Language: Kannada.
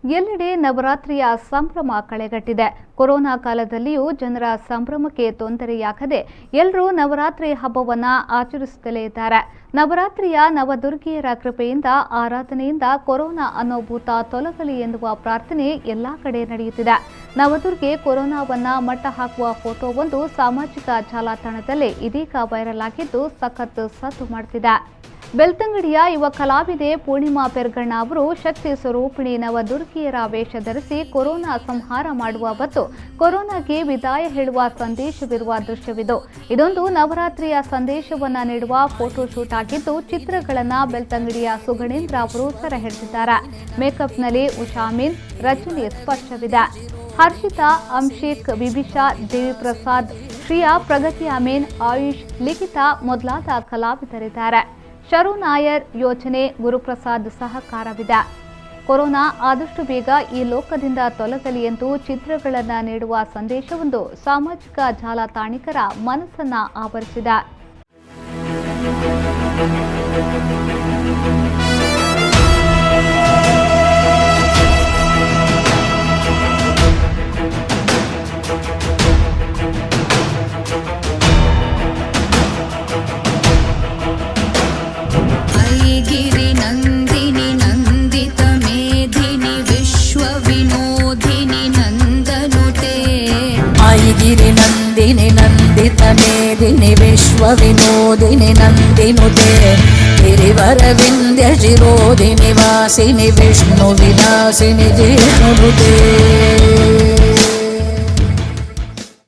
ಎಲ್ಲೆಡೆ ನವರಾತ್ರಿಯ ಸಂಭ್ರಮ ಕಳೆಗಟ್ಟಿದೆ. ಕೊರೋನಾ ಕಾಲದಲ್ಲಿಯೂ ಜನರ ಸಂಭ್ರಮಕ್ಕೆ ತೊಂದರೆಯಾಗದೆ ಎಲ್ಲರೂ ನವರಾತ್ರಿ ಹಬ್ಬವನ್ನ ಆಚರಿಸುತ್ತಲೇ ಇದ್ದಾರೆ. ನವರಾತ್ರಿಯ ನವದುರ್ಗಿಯರ ಕೃಪೆಯಿಂದ ಆರಾಧನೆಯಿಂದ ಕೊರೋನಾ ಅನ್ನೋ ಭೂತ ತೊಲಗಲಿ ಎನ್ನುವ ಪ್ರಾರ್ಥನೆ ಎಲ್ಲಾ ಕಡೆ ನಡೆಯುತ್ತಿದೆ. ನವದುರ್ಗೆ ಕೊರೋನಾವನ್ನ ಮಟ್ಟ ಹಾಕುವ ಫೋಟೋವೊಂದು ಸಾಮಾಜಿಕ ಜಾಲತಾಣದಲ್ಲಿ ಇದೀಗ ವೈರಲ್ ಆಗಿದ್ದು ಸಖತ್ ಸದ್ದು ಮಾಡುತ್ತಿದೆ. ಬೆಳ್ತಂಗಡಿಯ ಯುವ ಕಲಾವಿದೆ ಪೂರ್ಣಿಮಾ ಪೆರ್ಗಣ್ಣ ಅವರು ಶಕ್ತಿ ಸ್ವರೂಪಿಣಿ ನವದುರ್ಗಿಯರ ವೇಷ ಧರಿಸಿ ಕೊರೋನಾ ಸಂಹಾರ ಮಾಡುವ ಮತ್ತು ಕೊರೋನಾಗೆ ವಿದಾಯ ಹೇಳುವ ಸಂದೇಶವಿರುವ ದೃಶ್ಯವಿದು. ಇದೊಂದು ನವರಾತ್ರಿಯ ಸಂದೇಶವನ್ನ ನೀಡುವ ಫೋಟೋ ಶೂಟ್ ಆಗಿದ್ದು ಚಿತ್ರಗಳನ್ನ ಬೆಳ್ತಂಗಡಿಯ ಸುಗಣೇಂದ್ರ ಅವರು ಸೆರೆ ಹಿಡಿದಿದ್ದಾರೆ. ಮೇಕಪ್ನಲ್ಲಿ ಉಷಾಮೀನ್ ರಚನೆ ಸ್ಪಷ್ಟವಿದೆ. ಹರ್ಷಿತಾ, ಅಂಶಿಕ್, ವಿಭಿಷಾ, ದೇವಿಪ್ರಸಾದ್, ಶ್ರಿಯಾ, ಪ್ರಗತಿ ಅಮೀನ್, ಆಯುಷ್, ಲಿಖಿತಾ ಮೊದಲಾದ ಕಲಾವಿದರಿದ್ದಾರೆ. ಶರು ನಾಯರ್ ಯೋಜನೆ, ಗುರುಪ್ರಸಾದ್ ಸಹಕಾರವಿದೆ. ಕೊರೋನಾ ಆದಷ್ಟು ಬೇಗ ಈ ಲೋಕದಿಂದ ತೊಲಗಲಿ ಎಂದು ಚಿತ್ರಗಳನ್ನು ನೀಡುವ ಸಂದೇಶವೊಂದು ಸಾಮಾಜಿಕ ಜಾಲತಾಣಿಕರ ಮನಸ್ಸನ್ನ ಆವರಿಸಿದೆ. गिरि नंदिनि नंदित मेदिनि विश्व विनोदिनि नंदिनुते गिरिवर विंध्य शिरोदिनि वासिनि विष्णु विलासिनि जिष्णुनुते।